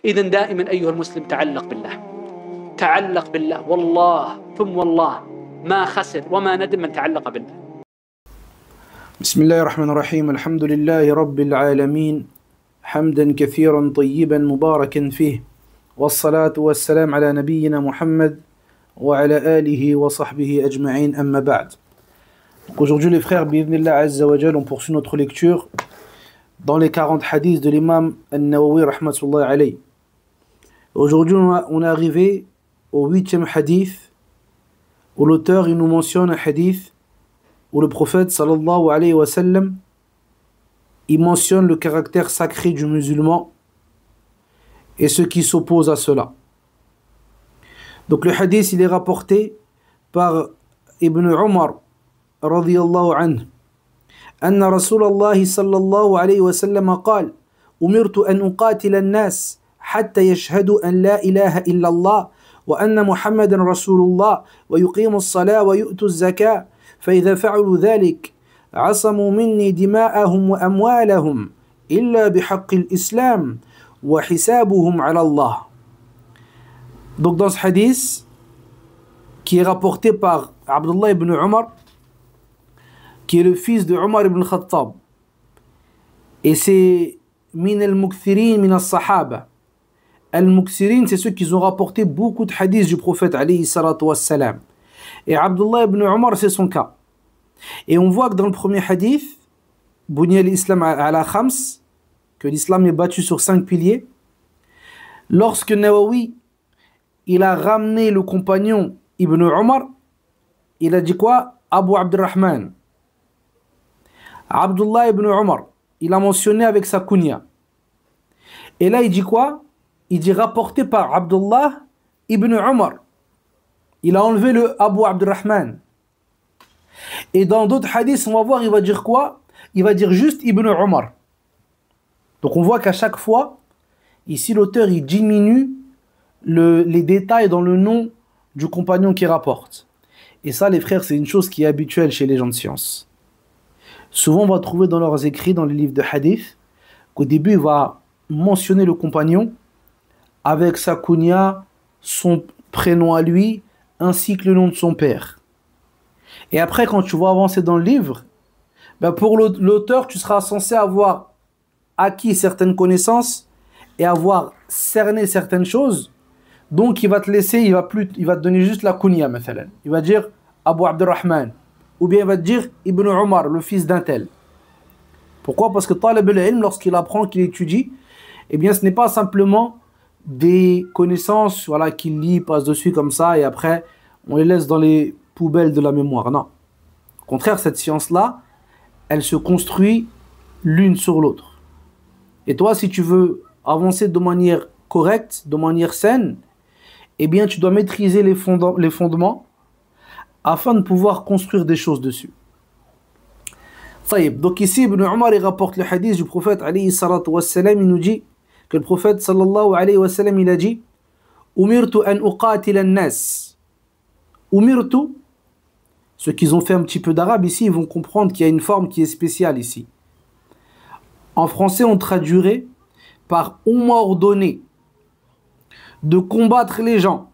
إذن دائما أيها المسلم تعلق بالله، تعلق بالله، والله ثم والله ما خسر وما ندم من تعلق بالله. بسم الله الرحمن الرحيم. الحمد لله رب العالمين، حمدا كثيرا طيبا مباركا فيه، والصلاة والسلام على نبينا Muhammad وعلى آله وصحبه أجمعين أما بعد. Aujourd'hui les frères, bi'idhnillah azza wa jal, on poursuit notre lecture dans les 40 hadiths de l'imam An-Nawawi rahmatullahi alayhi. Aujourd'hui on est arrivé au 8e hadith où l'auteur il nous mentionne un hadith où le prophète sallallahu alayhi wa sallam il mentionne le caractère sacré du musulman et ce qui s'oppose à cela. Donc le hadith il est rapporté par Ibn Umar radiyallahu anhu أن رسول الله صلى الله عليه وسلم قال أمرت أن أقاتل الناس حتى يشهدوا أن لا إله إلا الله وأن محمدا رسول الله ويقيموا الصلاة ويؤتوا الزكاة فإذا فعلوا ذلك عصموا مني دماءهم وأموالهم إلا بحق الإسلام وحسابهم على الله. Donc dans ce hadith qui est rapporté par Abdullah ibn Umar, qui est le fils de Umar ibn Khattab, et c'est min al-mukthirin min al-sahaba. Al-mukthirin, c'est ceux qui ont rapporté beaucoup de hadiths du prophète alayhi salatu wassalam. Et Abdullah ibn Umar, c'est son cas. Et on voit que dans le premier hadith, Bunya l'islam ala khams, que l'islam est battu sur 5 piliers, lorsque Nawawi il a ramené le compagnon Ibn Umar, il a dit quoi? Abu Abdurrahman. Abdullah ibn Umar, il a mentionné avec sa kunya. Et là il dit quoi? Il dit rapporté par Abdullah ibn Umar. Il a enlevé le Abu Abdurrahman. Et dans d'autres hadiths, on va voir, il va dire quoi? Il va dire juste Ibn Umar. Donc on voit qu'à chaque fois, ici l'auteur il diminue les détails dans le nom du compagnon qui rapporte. Et ça les frères, c'est une chose qui est habituelle chez les gens de science. Souvent on va trouver dans leurs écrits, dans les livres de hadith, qu'au début il va mentionner le compagnon avec sa kunya, son prénom à lui, ainsi que le nom de son père. Et après quand tu vas avancer dans le livre, ben pour l'auteur tu seras censé avoir acquis certaines connaissances et avoir cerné certaines choses. Donc il va te laisser, il va te donner juste la kunya mathalan. Il va dire Abu Abdurrahman, ou bien il va te dire Ibn Umar, le fils d'un tel. Pourquoi? Parce que talib al-ilm, lorsqu'il apprend, qu'il étudie, eh bien ce n'est pas simplement des connaissances voilà, qu'il lit, passe dessus comme ça et après on les laisse dans les poubelles de la mémoire. Non. Au contraire, cette science-là, elle se construit l'une sur l'autre. Et toi, si tu veux avancer de manière correcte, de manière saine, eh bien tu dois maîtriser les fondements afin de pouvoir construire des choses dessus. Donc ici, Ibn Umar il rapporte le hadith du prophète alayhi salatu wassalam, il nous dit que le prophète sallallahu alayhi wa sallam il a dit Umirtu an uqatila an-nas. Umirtu, ceux qui ont fait un petit peu d'arabe ici, ils vont comprendre qu'il y a une forme qui est spéciale ici. En français, on traduirait par on m'a ordonné de combattre les gens.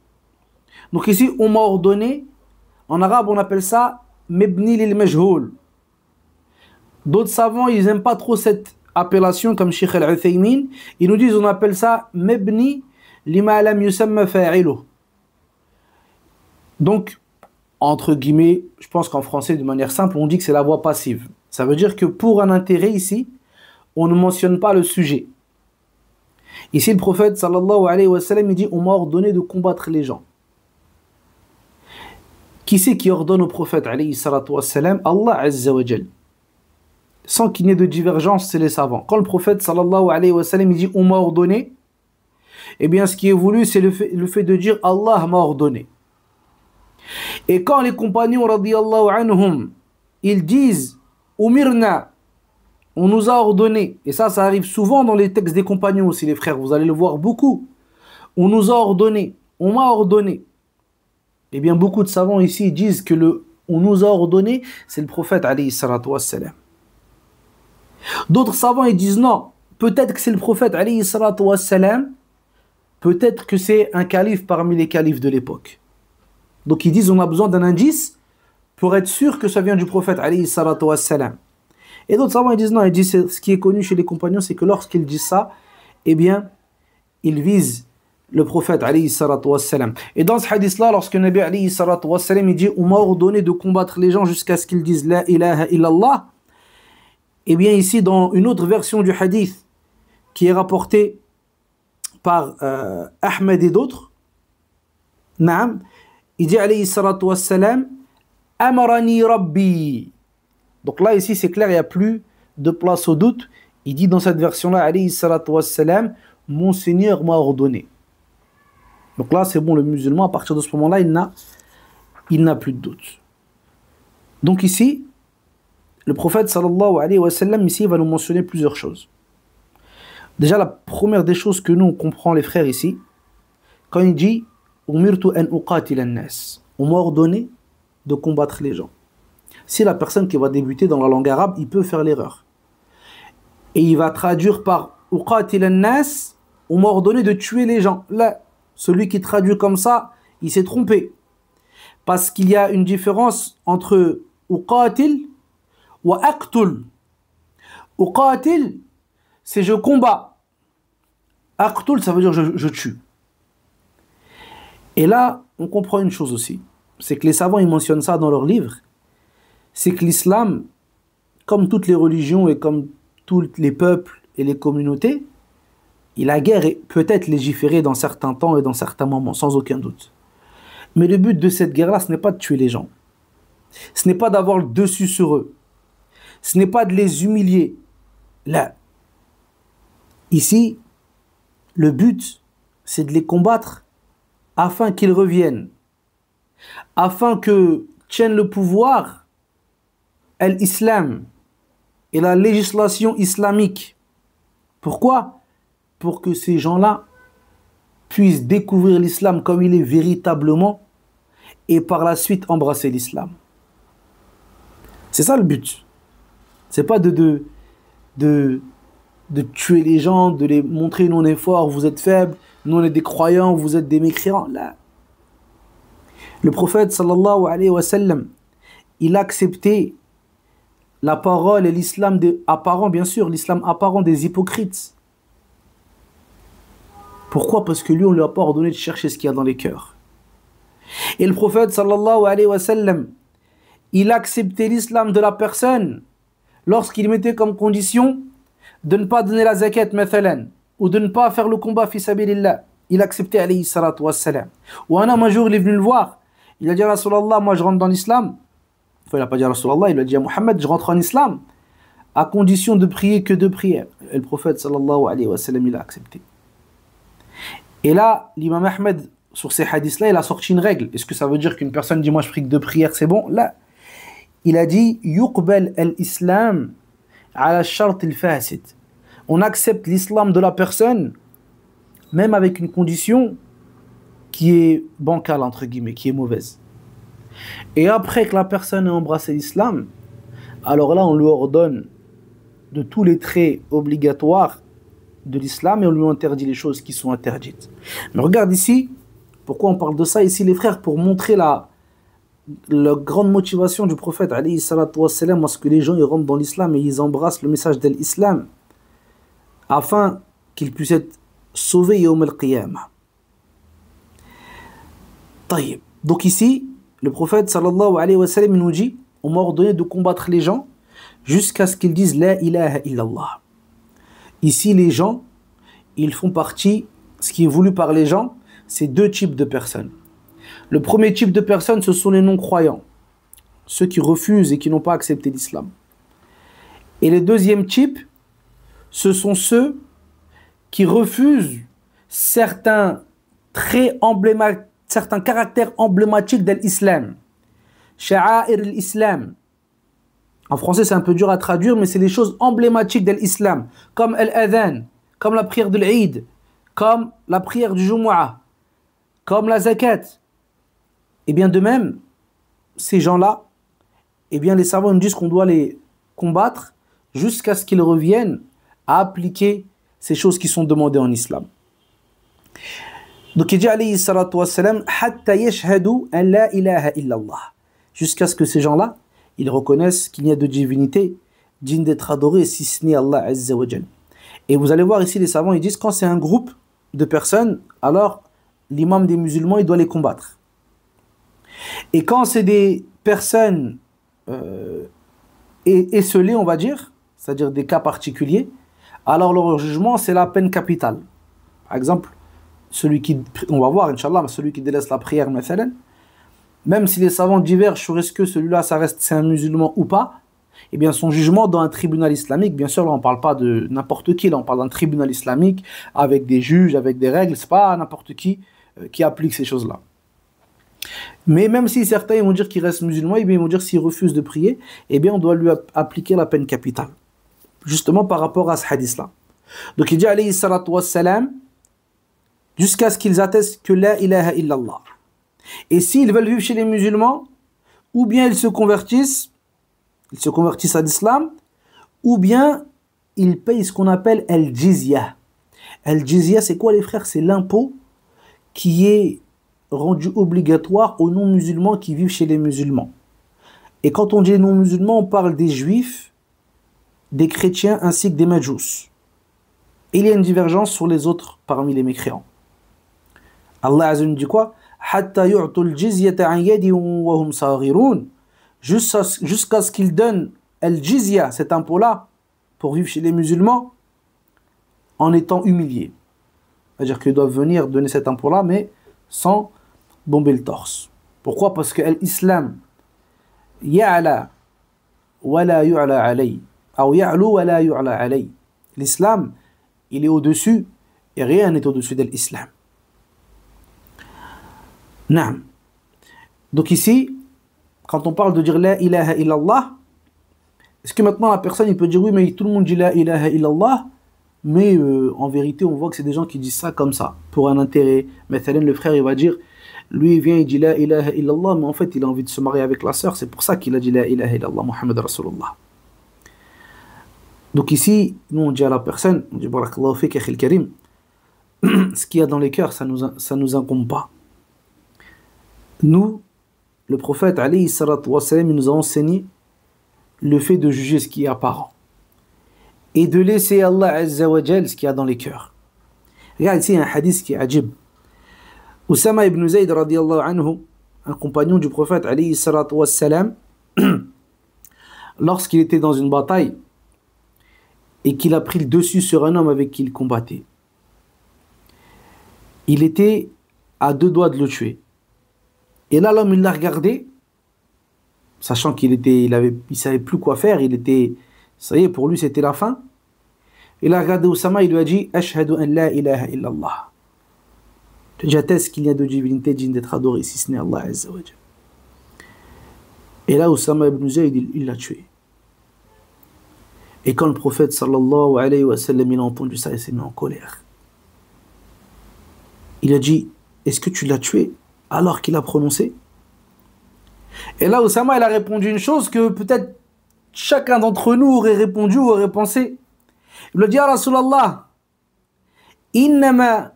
Donc ici, on m'a ordonné, en arabe on appelle ça mebni lil majhoul. D'autres savants, ils n'aiment pas trop cette appellation comme Sheikh al-Uthaymin. Ils nous disent on appelle ça mebni lima lam yusamma fa'iluh. Donc, entre guillemets, je pense qu'en français, de manière simple, on dit que c'est la voie passive. Ça veut dire que pour un intérêt ici, on ne mentionne pas le sujet. Ici, le prophète sallallahu alayhi wa sallam, il dit on m'a ordonné de combattre les gens. Qui c'est qui ordonne au prophète alayhi salatu wa sallam? Allah azza wa jal. Sans qu'il n'y ait de divergence, c'est les savants. Quand le prophète sallallahu alayhi wa sallam il dit on m'a ordonné, eh bien ce qui est voulu c'est le fait de dire Allah m'a ordonné. Et quand les compagnons radiyallahu anhum ils disent umirna, on nous a ordonné, et ça arrive souvent dans les textes des compagnons aussi les frères, vous allez le voir beaucoup, on nous a ordonné, on m'a ordonné. Eh bien beaucoup de savants ici disent que on nous a ordonné c'est le prophète alayhi salatu wassalam. D'autres savants ils disent non, peut-être que c'est le prophète alayhi salatu wassalam peut-être que c'est un calife parmi les califes de l'époque. Donc ils disent on a besoin d'un indice pour être sûr que ça vient du prophète alayhi salatu wassalam. Et d'autres savants ils disent non, ils disent ce qui est connu chez les compagnons, c'est que lorsqu'ils disent ça, eh bien, ils visent le prophète alayhi salatu wassalam. Et dans ce hadith-là, lorsque le Nabi alayhi salatu wassalam il dit on m'a ordonné de combattre les gens jusqu'à ce qu'ils disent la ilaha illallah, eh bien ici dans une autre version du hadith qui est rapportée par Ahmed et d'autres, naam, il dit alayhi salatu wassalam amarani rabbi. Donc là ici c'est clair, il n'y a plus de place au doute. Il dit dans cette version-là alayhi salatu wassalam mon Seigneur m'a ordonné. Donc là c'est bon, le musulman à partir de ce moment-là il n'a plus de doute. Donc ici le prophète sallallahu alayhi wa sallam ici va nous mentionner plusieurs choses. Déjà la première des choses que nous on comprend les frères ici, quand il dit umirtu an uqatil an-nas, on m'a ordonné de combattre les gens. Si la personne qui va débuter dans la langue arabe, il peut faire l'erreur. Et il va traduire par uqatil an-nas, on m'a ordonné de tuer les gens. Là, celui qui traduit comme ça, il s'est trompé. Parce qu'il y a une différence entre uqatil wa aqtul. Uqatil, c'est je combats. Aqtul, ça veut dire je tue. Et là, on comprend une chose aussi. C'est que les savants, ils mentionnent ça dans leurs livres. C'est que l'islam, comme toutes les religions et comme tous les peuples et les communautés, la guerre peut être légiférée dans certains temps et dans certains moments, sans aucun doute. Mais le but de cette guerre-là, ce n'est pas de tuer les gens. Ce n'est pas d'avoir le dessus sur eux. Ce n'est pas de les humilier. Là, ici, le but, c'est de les combattre afin qu'ils reviennent, afin que tienne le pouvoir l'islam et la législation islamique. Pourquoi? Pour que ces gens-là puissent découvrir l'islam comme il est véritablement et par la suite embrasser l'islam. C'est ça le but. C'est pas de tuer les gens, de les montrer nous on est fort, vous êtes faibles, nous on est des croyants, vous êtes des mécréants. Là. Le prophète sallallahu alayhi wa sallam, il a accepté la parole et l'islam apparent, bien sûr, l'islam apparent des hypocrites. Pourquoi? Parce que lui on lui a pas ordonné de chercher ce qu'il y a dans les cœurs. Et le prophète sallallahu alayhi wa sallam, il a accepté l'islam de la personne lorsqu'il mettait comme condition de ne pas donner la zakat, mathalan, ou de ne pas faire le combat fi sabilillah. Il a accepté alayhi salatu wassalam. Ou un jour, il est venu le voir. Il a dit à Rasulallah, moi je rentre dans l'islam. Enfin, il n'a pas dit à Rasulallah, il a dit à Muhammad, je rentre en islam, à condition de prier que de prières. Et le prophète sallallahu alayhi wa sallam, il a accepté. Et là, l'imam Ahmed, sur ces hadiths-là, il a sorti une règle. Est-ce que ça veut dire qu'une personne dit, moi je prie que de prières, c'est bon? Là. Il a dit yuqbal al-islam ala shart al-fasid. On accepte l'islam de la personne même avec une condition qui est bancale entre guillemets, qui est mauvaise. Et après que la personne ait embrassé l'islam, alors là on lui ordonne de tous les traits obligatoires de l'islam et on lui interdit les choses qui sont interdites. Mais regarde ici, pourquoi on parle de ça ici les frères? Pour montrer la grande motivation du prophète alayhi salatu wassalam à ce que les gens ils rentrent dans l'islam et ils embrassent le message de l'islam afin qu'ils puissent être sauvés yawm al-qiyamah. Taïb. Donc ici, le prophète sallallahu alayhi wa sallam nous dit on m'a ordonné de combattre les gens jusqu'à ce qu'ils disent la ilaha illallah. Ici les gens, ils font partie, ce qui est voulu par les gens, c'est deux types de personnes. Le premier type de personnes, ce sont les non-croyants, ceux qui refusent et qui n'ont pas accepté l'islam. Et le deuxième type, ce sont ceux qui refusent certains traits emblématiques, certains caractères emblématiques de l'islam. Sha'air l'islam. En français, c'est un peu dur à traduire, mais c'est les choses emblématiques de l'islam, comme l'adhan, comme la prière de l'Eid, comme la prière du Jumu'ah, comme la zakat. Et bien de même, ces gens-là, eh bien les savants nous disent qu'on doit les combattre jusqu'à ce qu'ils reviennent à appliquer ces choses qui sont demandées en islam. Donc il dit alayhi salatu wassalam, hatta yashhadu an la ilaha illallah. Jusqu'à ce que ces gens-là, ils reconnaissent qu'il n'y a de divinité digne d'être adorée si ce n'est Allah Azza wa Jal. Et vous allez voir ici, les savants, ils disent quand c'est un groupe de personnes, alors l'imam des musulmans, il doit les combattre. Et quand c'est des personnes esseulées, on va dire, c'est-à-dire des cas particuliers, alors leur jugement, c'est la peine capitale. Par exemple, celui qui, on va voir, Inch'Allah, celui qui délaisse la prière, même si les savants divergent sur est-ce que celui-là, c'est un musulman ou pas, eh bien son jugement dans un tribunal islamique, bien sûr, là on ne parle pas de n'importe qui, là on parle d'un tribunal islamique, avec des juges, avec des règles, c'est pas n'importe qui applique ces choses-là. Mais même si certains vont dire qu'il reste musulman, eh bien, ils vont dire s'il refuse de prier, eh bien on doit lui appliquer la peine capitale. Justement par rapport à ce hadith-là. Donc il dit alayhi salatu wassalam, jusqu'à ce qu'ils attestent que la ilaha illallah. Et s'ils veulent vivre chez les musulmans, ou bien ils se convertissent à l'islam, ou bien ils payent ce qu'on appelle al-jizya. Al-jizya, c'est quoi les frères? C'est l'impôt qui est rendu obligatoire aux non-musulmans qui vivent chez les musulmans. Et quand on dit les non-musulmans, on parle des juifs, des chrétiens ainsi que des majous. Et il y a une divergence sur les autres parmi les mécréants. Allah Azza wa Jalla dit quoi? Hatta yu'tul jizyata an yadin wa hum saghirun. Jusqu'à ce qu'ils donnent al-jizya, cet impôt-là, pour vivre chez les musulmans, en étant humiliés. C'est-à-dire qu'ils doivent venir donner cet impôt-là, mais sans bomber le torse. Pourquoi? Parce que l'islam, ya'la wa la yu'la alay. Ou ya'lu wa la yu'la alay. L'islam, il est au-dessus, et rien n'est au-dessus de l'islam. Naam. Donc ici, quand on parle de dire la ilaha illallah, est-ce que maintenant la personne il peut dire oui mais tout le monde dit la ilaha illallah, mais en vérité on voit que c'est des gens qui disent ça comme ça, pour un intérêt. Maintenant le frère il va dire, lui il vient il dit la ilaha illallah, mais en fait il a envie de se marier avec la sœur, c'est pour ça qu'il a dit la ilaha illallah, Muhammad Rasulullah. Donc ici, nous on dit à la personne, on dit barakallahu fik akhil karim, ce qu'il y a dans les cœurs ça nous incombe pas. Nous, le prophète alayhi salatu wassalam, il nous a enseigné le fait de juger ce qui est apparent et de laisser Allah Azza wa Jal ce qu'il y a dans les cœurs. Regarde ici un hadith qui est ajib. Usama ibn Zayd radiyallahu anhu, un compagnon du prophète alayhi salatu wassalam, lorsqu'il était dans une bataille et qu'il a pris le dessus sur un homme avec qui il combattait, il était à deux doigts de le tuer. Et là, l'homme, il l'a regardé, sachant qu'il savait plus quoi faire, ça y est, pour lui, c'était la fin. Il a regardé Oussama, il lui a dit, Ashhadu an la ilaha illallah. J'atteste qu'il y a de divinité digne d'être adorée, si ce n'est Allah Azza wa Jalla. Et là, Oussama ibn Zayd, il l'a tué. Et quand le prophète, sallallahu alayhi wa sallam, il a entendu ça, il s'est mis en colère. Il a dit, est-ce que tu l'as tué alors qu'il a prononcé? Et là, Oussama, il a répondu une chose que peut-être chacun d'entre nous aurait répondu ou aurait pensé. Il lui a dit, Ya Rasulallah, innama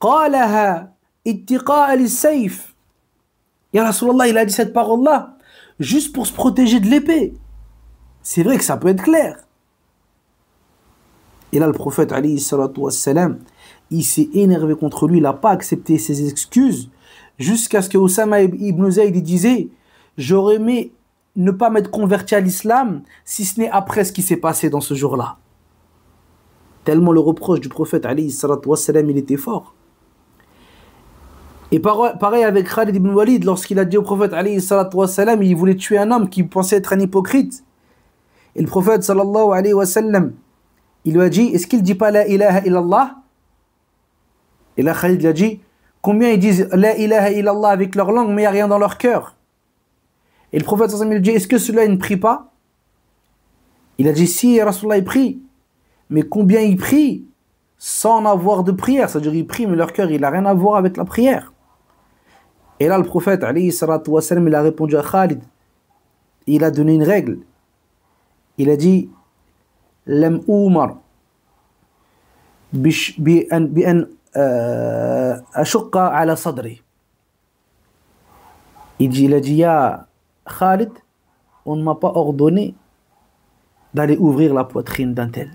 qalaha ittiqa'a lis-sayf. Ya Rasulallah, il a dit cette parole-là juste pour se protéger de l'épée. C'est vrai que ça peut être clair. Et là, le prophète, alayhi salatu wassalam, il s'est énervé contre lui, il n'a pas accepté ses excuses, jusqu'à ce que Oussama ibn Zayd disait, j'aurais aimé ne pas m'être converti à l'islam, si ce n'est après ce qui s'est passé dans ce jour-là. Tellement le reproche du prophète, alayhi salatu wassalam, il était fort. Et pareil avec Khalid ibn Walid, lorsqu'il a dit au prophète, alayhi salatu wassalam, il voulait tuer un homme qui pensait être un hypocrite. Et le prophète, sallallahu alayhi wa sallam, il lui a dit, est-ce qu'il ne dit pas la ilaha illallah? Et là, Khalid lui a dit, combien ils disent la ilaha illallah avec leur langue, mais il n'y a rien dans leur cœur? Et le prophète, sallallahu alayhi wa sallam, il lui a dit, est-ce que ceux-là, ils ne prient pas? Il a dit, si, Rasulullah, ils prient. Mais combien ils prient sans en avoir de prière? C'est-à-dire, ils prient, mais leur cœur, il n'a rien à voir avec la prière. Et là, le prophète, alayhi salatu wa sallam, il a répondu à Khalid. Il a donné une règle. Il a dit, Lam umar bi an أشق على صدري. Il a dit, ya Khalid, on ne m'a pas ordonné d'aller ouvrir la poitrine d'un tel.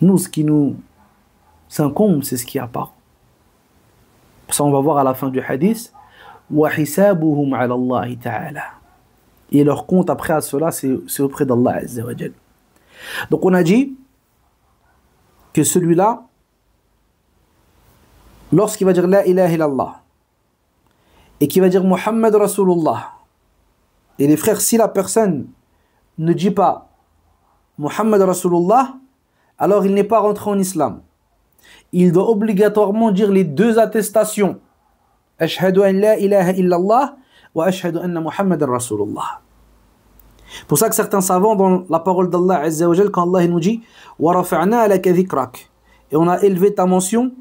Nous, ce qui nous incombe, c'est ce qui apparaît. Ça, on va voir à la fin du hadith. وَحِسَابُهُمْ عَلَى اللَّهِ تَعَالَى. Et leur compte après à cela, c'est auprès d'Allah Azza wa Jal. Donc on a dit que celui-là, lorsqu'il va dire La ilaha illallah et qu'il va dire Muhammad Rasulullah, et les frères, si la personne ne dit pas Muhammad Rasulullah, alors il n'est pas rentré en islam. Il doit obligatoirement dire les deux attestations. Ashhadu an la ilaha illallah wa ashhadu anna Muhammadan Rasulullah. Pour ça que certains savants dans la parole d'Allah Azza wa Jal, quand Allah nous dit wa rafa'na laka dhikrak, et on a élevé ta mention,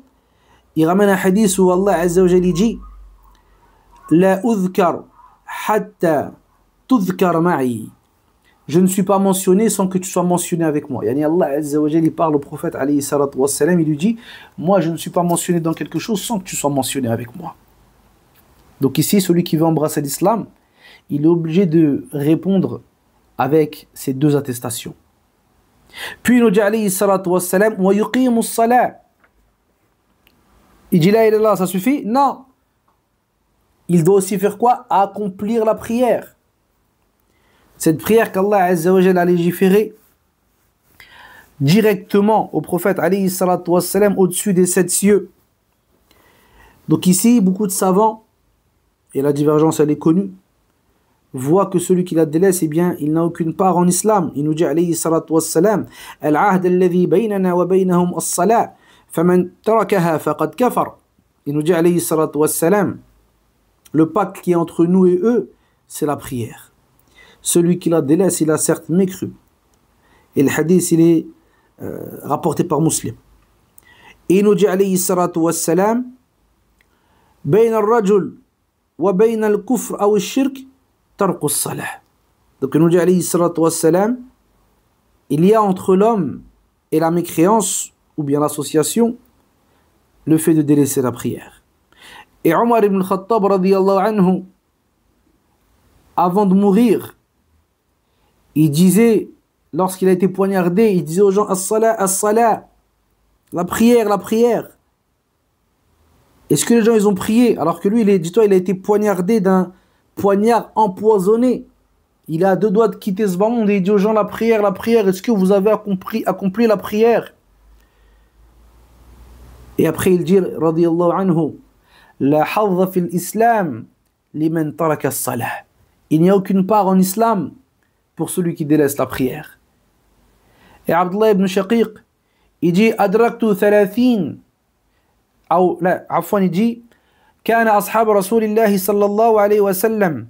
il ramène un hadith où Allah Azza wa Jal dit la udhkar hatta tudhkar ma'i. Je ne suis pas mentionné sans que tu sois mentionné avec moi. Yani Allah Azza wa Jal, il parle au prophète alayhi salatu wassalam, il lui dit moi je ne suis pas mentionné dans quelque chose sans que tu sois mentionné avec moi. Donc ici, celui qui veut embrasser l'islam, il est obligé de répondre avec ces deux attestations. Puis il nous dit alayhi salatu wassalam wa yuqimu as-salat. Il dit la ilaha illallah, ça suffit? Non. Il doit aussi faire quoi? Accomplir la prière. Cette prière qu'Allah Azza wa Jal a légiférée directement au prophète alayhi salatu wassalam au-dessus des 7 cieux. Donc ici, beaucoup de savants, et la divergence elle est connue, voient que celui qui la délaisse, eh bien, il n'a aucune part en islam. Il nous dit alayhi salatu wassalam al-ahd alladhi baynana wa baynahum as-salat faman tarakaha faqad kafar. Il nous dit alayhi salatu wassalam le pacte qui est entre nous et eux, c'est la prière. Celui qui la délaisse, il a certes mécru. Et le hadith, il est rapporté par Muslim. Et il nous dit alayhi salatu wassalam bayna al-rajul wa bayna al-kufr aw al-shirk tarku as-salah. Donc il nous dit alayhi salatu wassalam, il y a entre l'homme et la mécréance ou bien l'association le fait de délaisser la prière. Et Omar ibn Khattab radiyallahu anhu, avant de mourir, il disait, lorsqu'il a été poignardé, il disait aux gens as-salat, as-salat, la prière, la prière. Est-ce que les gens ils ont prié alors que lui, dis-toi, il a été poignardé d'un poignard empoisonné. Il est à 2 doigts de quitter ce bas monde et il dit aux gens la prière, est-ce que vous avez accompli la prière? Et après il dit radiyallahu anhu la hadha fil islam liman taraka as-salah. Il n'y a aucune part en islam pour celui qui délaisse la prière. Et Abdullah ibn Shaqiq, il dit adraktu 30 ou la afwan, il dit كان أصحاب رسول الله صلى الله عليه وسلم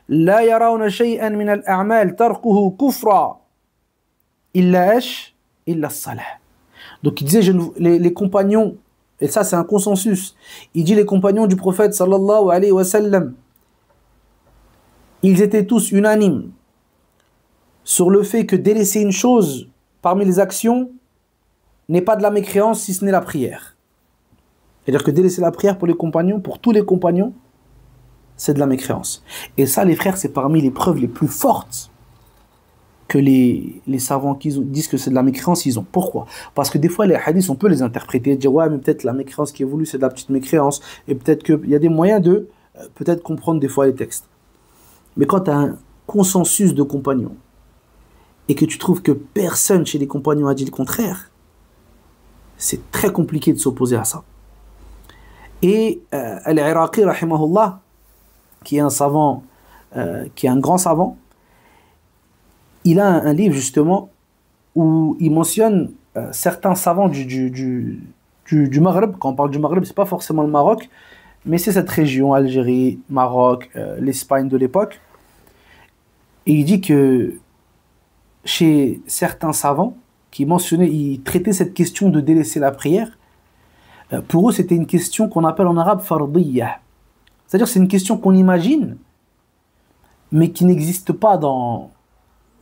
لا يرون شيئا من الأعمال تركه كفرا إلا إيش إلا الصلاة. Donc il disait les compagnons, et ça c'est un consensus, il dit les compagnons du prophète sallallahu alayhi wa sallam, ils étaient tous unanimes sur le fait que délaisser une chose parmi les actions n'est pas de la mécréance si ce n'est la prière. C'est-à-dire que délaisser la prière pour les compagnons, pour tous les compagnons, c'est de la mécréance. Et ça, les frères, c'est parmi les preuves les plus fortes que les savants qui disent que c'est de la mécréance, ils ont. Pourquoi? Parce que des fois, les hadiths, on peut les interpréter, dire ouais, mais peut-être la mécréance qui est voulue, c'est de la petite mécréance, et peut-être qu'il y a des moyens de peut-être comprendre des fois les textes. Mais quand tu as un consensus de compagnons, et que tu trouves que personne chez les compagnons a dit le contraire, c'est très compliqué de s'opposer à ça. Et Al-Iraqi, rahimahullah, qui est un savant, qui est un grand savant, il a un livre justement où il mentionne certains savants du Maghreb. Quand on parle du Maghreb, c'est pas forcément le Maroc, mais c'est cette région, Algérie, Maroc, l'Espagne de l'époque. Et il dit que chez certains savants qui mentionnaient, ils traitaient cette question de délaisser la prière, pour eux c'était une question qu'on appelle en arabe fardiyya. C'est-à-dire c'est une question qu'on imagine, mais qui n'existe pas dans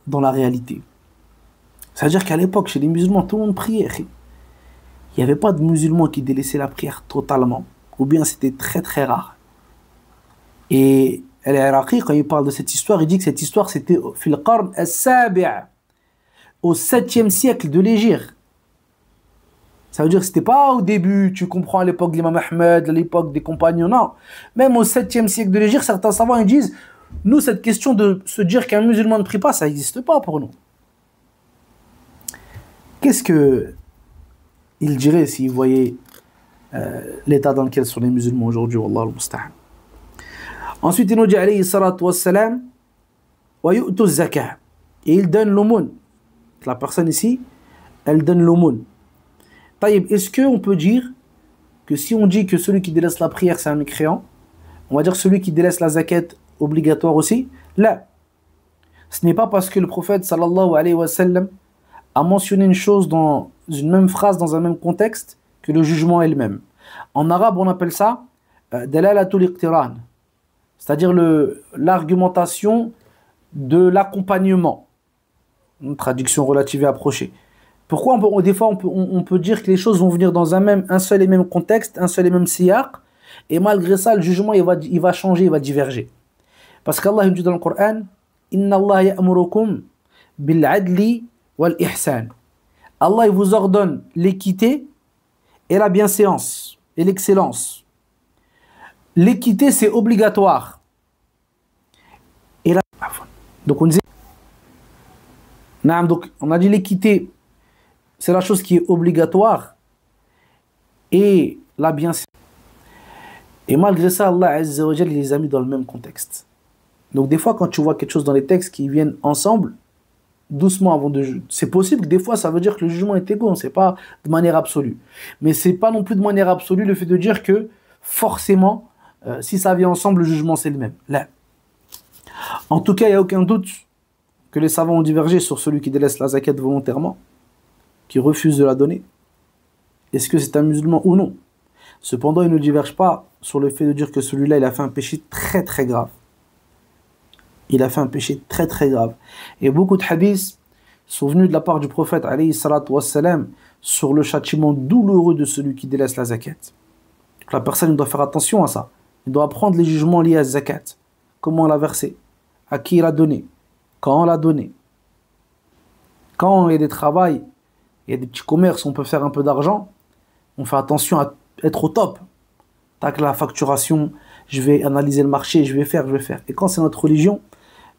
la réalité. C'est-à-dire qu'à l'époque, chez les musulmans, tout le monde priait. Il il n'y avait pas de musulmans qui délaissaient la prière totalement, ou bien c'était très très rare. Et Al-Iraqi, quand il parle de cette histoire, il dit que cette histoire c'était fil qarn as-sabi', au 7e siècle de l'Hégire. Ça veut dire que c'était pas au début, tu comprends, à l'époque de l'imam Ahmed, à l'époque des compagnons, non. Même au 7e siècle de l'Hégire, certains savants ils disent, nous cette question de se dire qu'un musulman ne prie pas, ça n'existe pas pour nous. Qu'est-ce que il dirait s'il voyait l'état dans lequel sont les musulmans aujourd'hui, wallah al-musta'an. Ensuite, il nous dit, alayhi salatu wassalam, wa yu'tu zakah. Et il donne l'aumône. La personne ici, elle donne l'aumône. Taïb, est-ce qu'on peut dire que si on dit que celui qui délaisse la prière, c'est un mécréant, on va dire que celui qui délaisse la zakat obligatoire aussi? Là, ce n'est pas parce que le prophète, sallallahu alayhi wa sallam, a mentionné une chose dans une même phrase, dans un même contexte, que le jugement est le même. En arabe, on appelle ça dalalatul iqtiran, c'est-à-dire l'argumentation de l'accompagnement. Une traduction relative et approchée. Pourquoi des fois on peut dire que les choses vont venir dans un seul et même contexte, un seul et même siyaq, et malgré ça, le jugement il va changer, il va diverger. Parce qu'Allah dit dans le Coran, Inna Allah ya'murukum bil adli wal ihsan. Allah il vous ordonne l'équité et la bienséance et l'excellence. L'équité c'est obligatoire. Et donc on disait, donc on a dit l'équité c'est la chose qui est obligatoire et la bienséance. Et malgré ça, Allah Azza wa Jalla les a mis dans le même contexte. Donc des fois quand tu vois quelque chose dans les textes qui viennent ensemble, doucement avant de juger. C'est possible que des fois ça veut dire que le jugement est égaux, c'est pas de manière absolue. Mais c'est pas non plus de manière absolue le fait de dire que forcément, si ça vient ensemble, le jugement c'est le même. Là. En tout cas, il n'y a aucun doute que les savants ont divergé sur celui qui délaisse la zakat volontairement, qui refuse de la donner. Est-ce que c'est un musulman ou non? Cependant, ils ne divergent pas sur le fait de dire que celui-là, il a fait un péché très très grave. Il a fait un péché très très grave. Et beaucoup de hadiths sont venus de la part du prophète alayhi salatu wassalam sur le châtiment douloureux de celui qui délaisse la zakat. Donc la personne doit faire attention à ça. Il doit apprendre les jugements liés à la zakat. Comment on l'a versé, à qui il a donné, quand on l'a donné. Quand il y a des travails, il y a des petits commerces, on peut faire un peu d'argent, on fait attention à être au top. Tac, la facturation, je vais analyser le marché, je vais faire. Et quand c'est notre religion,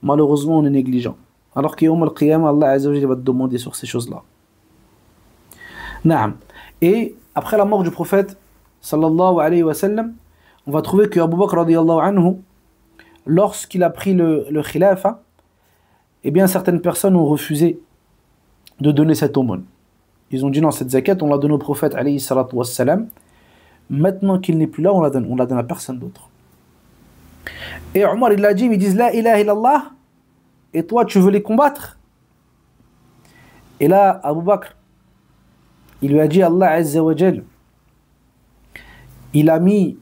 malheureusement, on est négligent. Alors qu'Yawm al-Qiyamah, Allah Azza wa Jalla va te demander sur ces choses-là. Naam. Et après la mort du prophète, sallallahu alayhi wa sallam, on va trouver que Abu Bakr radiyallahu anhu, lorsqu'il a pris le khilafa, eh bien certaines personnes ont refusé de donner cette aumône. Ils ont dit non, cette zakat, on l'a donnée au prophète alayhi salatu wassalam. Maintenant qu'il n'est plus là, on la donne à personne d'autre. Et Omar il a dit, ils disent la ilaha illallah, et toi tu veux les combattre? Et là, Abu Bakr, il lui a dit, Allah Azza wa Jal, il a mis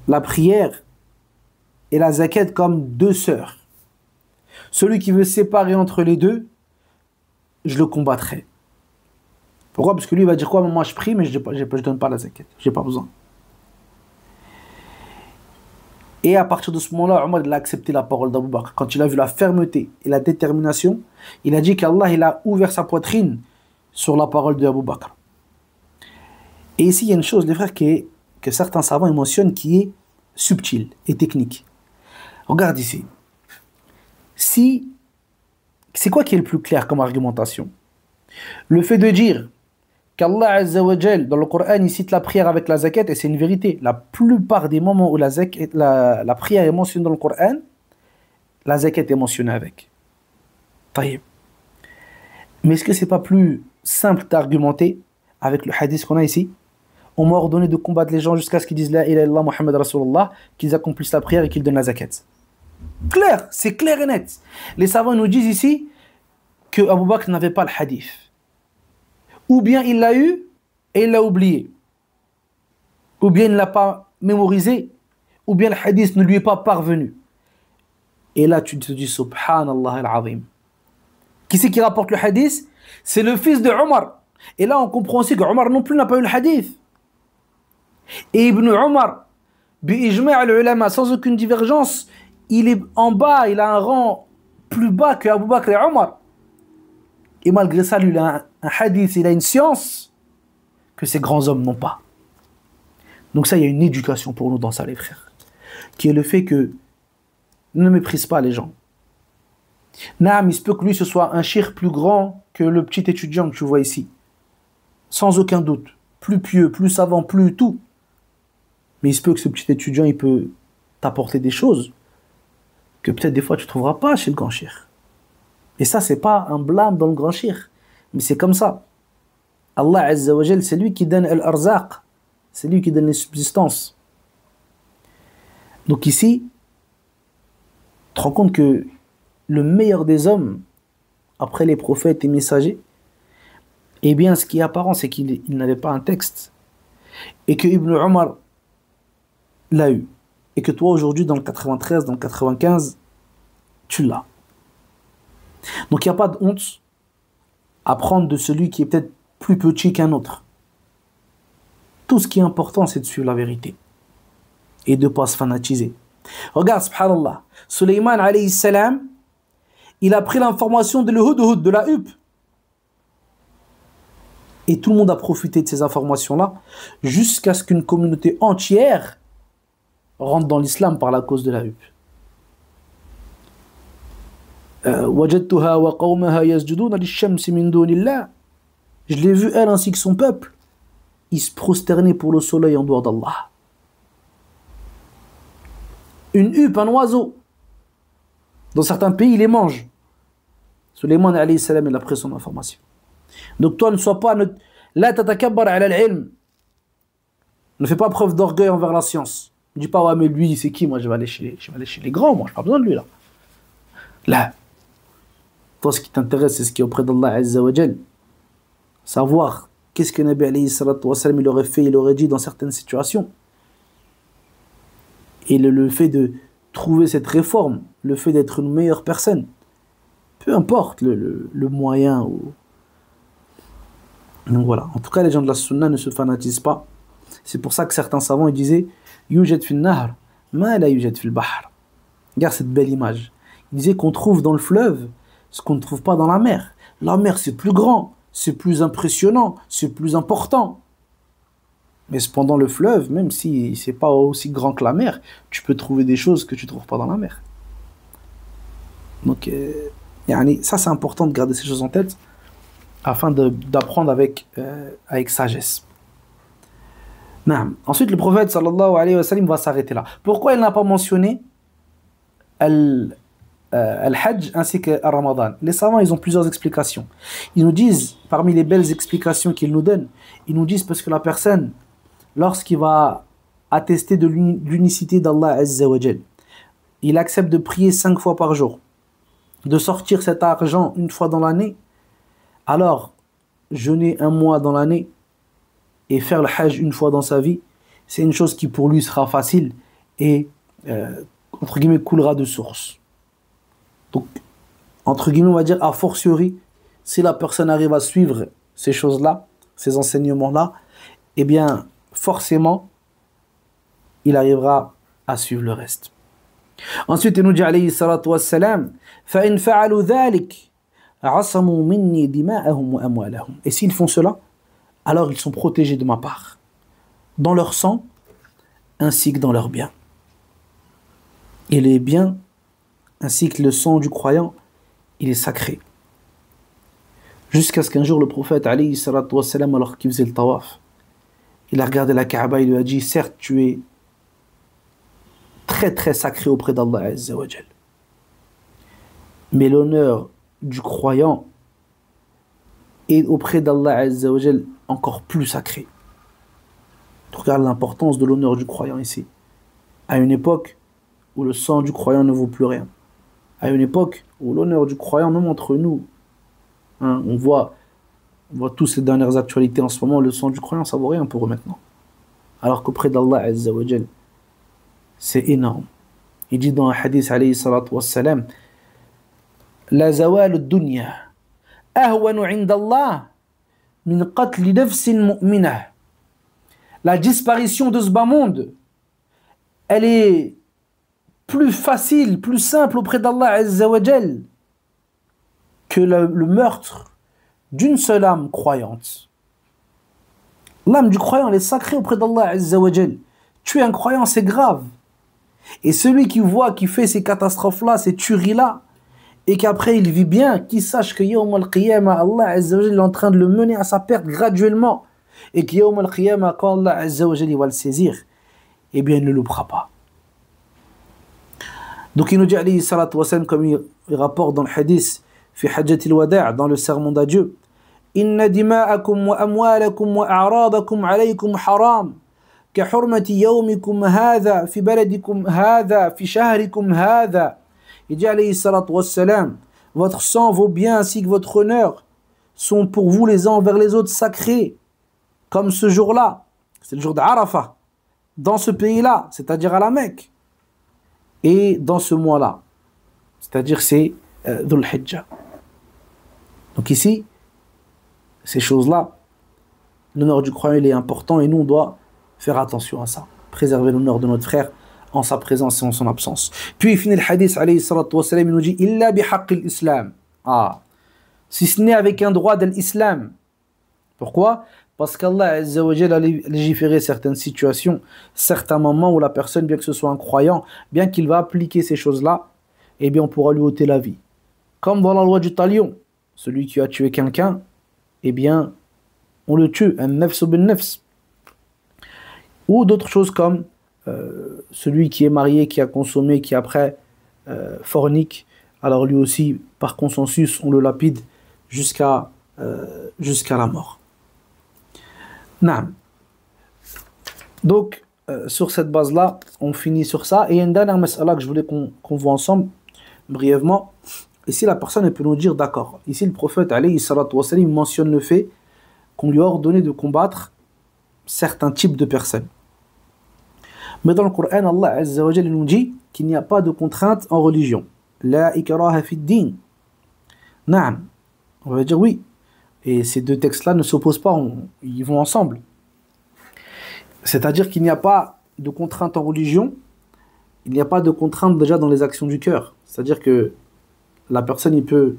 la prière et la zakat comme deux sœurs. Celui qui veut séparer entre les deux, je le combattrai. Pourquoi? Parce que lui il va dire quoi? Moi je prie mais je ne donne pas la zakat, j'ai pas besoin. Et à partir de ce moment-là, Omar il a accepté la parole d'Abu Bakr. Quand il a vu la fermeté et la détermination, il a dit qu'Allah il a ouvert sa poitrine sur la parole d'Abu Bakr. Et ici il y a une chose, les frères, que certains savants mentionnent qui est subtile et technique. Regarde ici. C'est quoi qui est le plus clair comme argumentation? Le fait de dire qu'Allah Azza wa Jal, dans le Coran, il cite la prière avec la zakat, et c'est une vérité. La plupart des moments où la prière est mentionnée dans le Coran, la zakat est mentionnée avec. Taïb. Mais est-ce que c'est pas plus simple d'argumenter avec le hadith qu'on a ici? On m'a ordonné de combattre les gens jusqu'à ce qu'ils disent la ilaha illallah Muhammad Rasulullah, qu'ils accomplissent la prière et qu'ils donnent la zakat. Clair, c'est clair et net. Les savants nous disent ici que Abu Bakr n'avait pas le hadith. Ou bien il l'a eu et il l'a oublié. Ou bien il ne l'a pas mémorisé. Ou bien le hadith ne lui est pas parvenu. Et là tu te dis subhanallah al-azim. Qui c'est qui rapporte le hadith? C'est le fils de Omar Et là, on comprend aussi que Omar non plus n'a pas eu le hadith. Et Ibn Omar, bi-ijma' al-ulama, sans aucune divergence, il est en bas, il a un rang plus bas que Abu Bakr et Omar. Et malgré ça, lui, il a un hadith, il a une science que ces grands hommes n'ont pas. Donc ça, il y a une éducation pour nous dans ça, les frères, qui est le fait que ne méprise pas les gens. Naam, il se peut que lui, ce soit un cheikh plus grand que le petit étudiant que tu vois ici. Sans aucun doute. Plus pieux, plus savant, plus tout. Mais il se peut que ce petit étudiant, il peut t'apporter des choses que peut-être des fois tu ne trouveras pas chez le grand cheikh. Et ça, c'est pas un blâme dans le grand cheikh. Mais c'est comme ça. Allah Azza wa Jal, c'est lui qui donne l'arzaq. C'est lui qui donne les subsistances. Donc ici, tu te rends compte que le meilleur des hommes, après les prophètes et messagers, eh bien, ce qui est apparent, c'est qu'il n'avait pas un texte. Et que Ibn Omar l'a eu. Et que toi, aujourd'hui, dans le 93, dans le 95, tu l'as. Donc, il n'y a pas de honte à prendre de celui qui est peut-être plus petit qu'un autre. Tout ce qui est important, c'est de suivre la vérité. Et de ne pas se fanatiser. Regarde, subhanallah, Sulayman alayhi salam, il a pris l'information de l'Hudhud, de la huppe. Et tout le monde a profité de ces informations-là jusqu'à ce qu'une communauté entière rentre dans l'islam par la cause de la huppe. Je l'ai vu, elle ainsi que son peuple, ils se prosternaient pour le soleil en dehors d'Allah. Une huppe, un oiseau. Dans certains pays, ils les mangent. Sulayman alayhi salam, il a pris son information. Donc toi, ne sois pas... La tatakabbar ala al-ilm. Ne fais pas preuve d'orgueil envers la science. Ne dis pas, ouais, mais lui, c'est qui? Moi, je vais aller chez les grands, moi, je n'ai pas besoin de lui, là. Là. Toi, ce qui t'intéresse, c'est ce qui est auprès d'Allah Azza wa Jal. Savoir qu'est-ce que Nabi alayhi salatu wa salam, il aurait fait, il aurait dit dans certaines situations. Et le fait de trouver cette réforme, le fait d'être une meilleure personne, peu importe le moyen. Donc voilà, en tout cas les gens de la sunna ne se fanatisent pas. C'est pour ça que certains savants ils disaient yujad fil nahr ma la yujad fil bahr. Regarde cette belle image. Ils disaient qu'on trouve dans le fleuve ce qu'on ne trouve pas dans la mer. La mer c'est plus grand, c'est plus impressionnant, c'est plus important. Mais cependant le fleuve, même si c'est pas aussi grand que la mer, tu peux trouver des choses que tu trouves pas dans la mer. Donc ça c'est important de garder ces choses en tête afin d'apprendre avec sagesse. Ensuite le prophète sallallahu alayhi wa sallam va s'arrêter là. Pourquoi il n'a pas mentionné Al-Hajj ainsi que Ramadan? Les savants ils ont plusieurs explications. Ils nous disent, parmi les belles explications qu'ils nous donnent, ils nous disent parce que la personne, lorsqu'il va attester de l'unicité d'Allah Azza wa Jal, il accepte de prier 5 fois par jour, de sortir cet argent une fois dans l'année, alors jeûner 1 mois dans l'année et faire le Hajj une fois dans sa vie, c'est une chose qui pour lui sera facile et entre guillemets coulera de source. Donc entre guillemets on va dire a fortiori si la personne arrive à suivre ces choses-là, ces enseignements-là, eh bien forcément il arrivera à suivre le reste. Ensuite il nous dit alayhi salatu wassalam fa in fa'alu dhalik asamu minni dima'ahum wa amwalahum. Et s'ils font cela, alors ils sont protégés de ma part dans leur sang ainsi que dans leurs biens. Et les biens ainsi que le sang du croyant, il est sacré. Jusqu'à ce qu'un jour le prophète alayhi salatu wassalam, alors qu'il faisait le tawaf, il a regardé la Kaaba, il lui a dit certes tu es très très sacré auprès d'Allah Azza wa Jal, mais l'honneur du croyant est auprès d'Allah Azza wa Jal encore plus sacré. Regarde l'importance de l'honneur du croyant ici. À une époque où le sang du croyant ne vaut plus rien. À une époque où l'honneur du croyant, même entre nous, on voit tous ces dernières actualités en ce moment, le sang du croyant ça vaut rien pour eux maintenant. Alors qu'auprès d'Allah Azza wa Jal, c'est énorme. Il dit dans un hadith alayhi salatu wassalam, la zawal ad-dunya ahwanu 'inda Allah min qatli nafsin mu'minah. La disparition de ce bas monde, elle est plus facile, plus simple auprès d'Allah Azza wa Jal que le meurtre d'une seule âme croyante. L'âme du croyant, elle est sacrée auprès d'Allah Azza wa Jal. Tuer un croyant, c'est grave. Et celui qui voit, qui fait ces catastrophes-là, ces tueries-là, et qu'après il vit bien, qu'il sache que Yawm al-Qiyamah, Allah Azza wa Jal est en train de le mener à sa perte graduellement. Et que Yawm al-Qiyamah, quand Allah Azza wa Jal va le saisir, eh bien il ne le loupera pas. Donc il nous dit, alayhi salatu wassalam, comme il rapporte dans le hadith, fi hajjat al-wada', dans le sermon d'adieu, inna dima'akum wa amwalakum wa a'radakum alaykum haram, ka hurmati yawmikum hadha, fi baladikum hadha, fi shahrikum hadha. Il dit, alayhi salatu wassalam, votre sang, vos biens ainsi que votre honneur sont pour vous les uns envers les autres sacrés, comme ce jour-là, c'est le jour d'Arafah, dans ce pays-là, c'est-à-dire à la Mecque, et dans ce mois-là, c'est-à-dire c'est Dhul Hijjah. Donc ici, ces choses-là, l'honneur du croyant il est important et nous on doit faire attention à ça, préserver l'honneur de notre frère en sa présence et en son absence. Puis il finit le hadith, alayhi salatu wassalam, il nous dit illa bihaqqi l'islam. Si ce n'est avec un droit de l'islam. Pourquoi? Parce qu'Allah Azza wa Jalla a légiféré certaines situations, certains moments où la personne, bien que ce soit un croyant, bien qu'il va appliquer ces choses-là, eh bien on pourra lui ôter la vie. Comme dans la loi du talion, celui qui a tué quelqu'un, eh bien on le tue, un nafs bin nafs. Ou d'autres choses comme celui qui est marié, qui a consommé, qui après fornique, alors lui aussi, par consensus, on le lapide jusqu'à la mort. Naam. Donc, sur cette base-là, on finit sur ça. Et il y a une dernière mas'ala que je voulais qu'on voit ensemble, brièvement. Ici, la personne elle peut nous dire, d'accord, ici le prophète, alayhi salatu wassalam, mentionne le fait qu'on lui a ordonné de combattre certains types de personnes. Mais dans le Coran, Allah Azza wa Jalla nous dit qu'il n'y a pas de contrainte en religion. La ikraha fi din. Naam. On va dire oui. Et ces deux textes-là ne s'opposent pas, ils vont ensemble. C'est-à-dire qu'il n'y a pas de contrainte en religion, il n'y a pas de contrainte déjà dans les actions du cœur. C'est-à-dire que la personne, il peut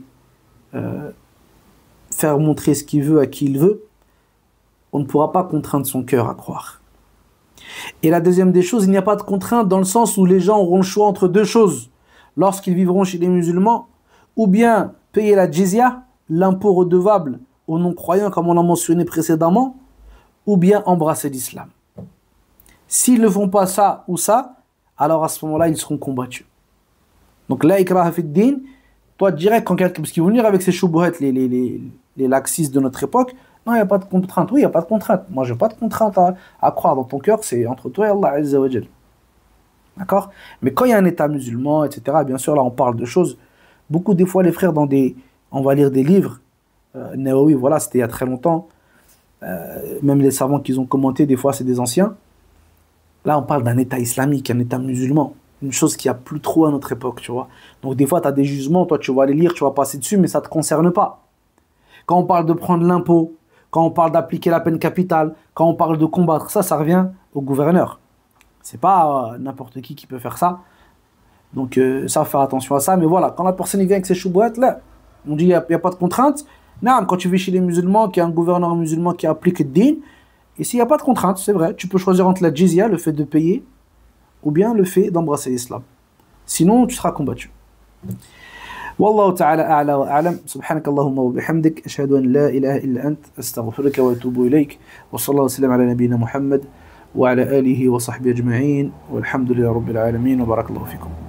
faire montrer ce qu'il veut à qui il veut, on ne pourra pas contraindre son cœur à croire. Et la deuxième des choses, il n'y a pas de contrainte dans le sens où les gens auront le choix entre deux choses. Lorsqu'ils vivront chez les musulmans, ou bien payer la jizya, l'impôt redevable aux non-croyants, comme on l'a mentionné précédemment, ou bien embrasser l'islam. S'ils ne font pas ça ou ça, alors à ce moment-là, ils seront combattus. Donc, la ikraha fi din, toi, direct, quand quelqu'un, parce qu'ils vont venir avec ces choubouhets, les laxistes de notre époque, non, il n'y a pas de contrainte. Oui, il n'y a pas de contrainte. Moi, je n'ai pas de contrainte à croire dans ton cœur, c'est entre toi et Allah Azza wa Jal. D'accord? Mais quand il y a un État musulman, etc., bien sûr, là, on parle de choses. Beaucoup, des fois, les frères, on va lire des livres. Nawawi, voilà, c'était il y a très longtemps. Même les savants qu'ils ont commenté, des fois, c'est des anciens. Là, on parle d'un État islamique, un État musulman. Une chose qu'il n'y a plus trop à notre époque, tu vois. Donc, des fois, tu as des jugements, toi, tu vas les lire, tu vas passer dessus, mais ça ne te concerne pas. Quand on parle de prendre l'impôt, quand on parle d'appliquer la peine capitale, quand on parle de combattre, ça revient au gouverneur. C'est pas n'importe qui peut faire ça. Donc, ça, faut faire attention à ça. Mais voilà, quand la personne vient avec ses choubouettes, là, on dit, il n'y a pas de contrainte. Non, quand tu vis chez les musulmans, qu'il y a un gouverneur musulman qui applique le din, ici, il n'y a pas de contrainte, c'est vrai. Tu peux choisir entre la jizya, le fait de payer, ou bien le fait d'embrasser l'islam. Sinon, tu seras combattu. Wallahu ta'ala a'la wa a'lam. Subhanak Allahumma wa bihamdik. Ashhadu an la ilaha illa ant. Astaghfiruka wa atubu ilayk. Wa sallallahu wa sallam ala nabiyyina Muhammad wa ala alihi wa sahbihi ajma'in. Walhamdulillahi rabbil alamin wa barakallahu fikum.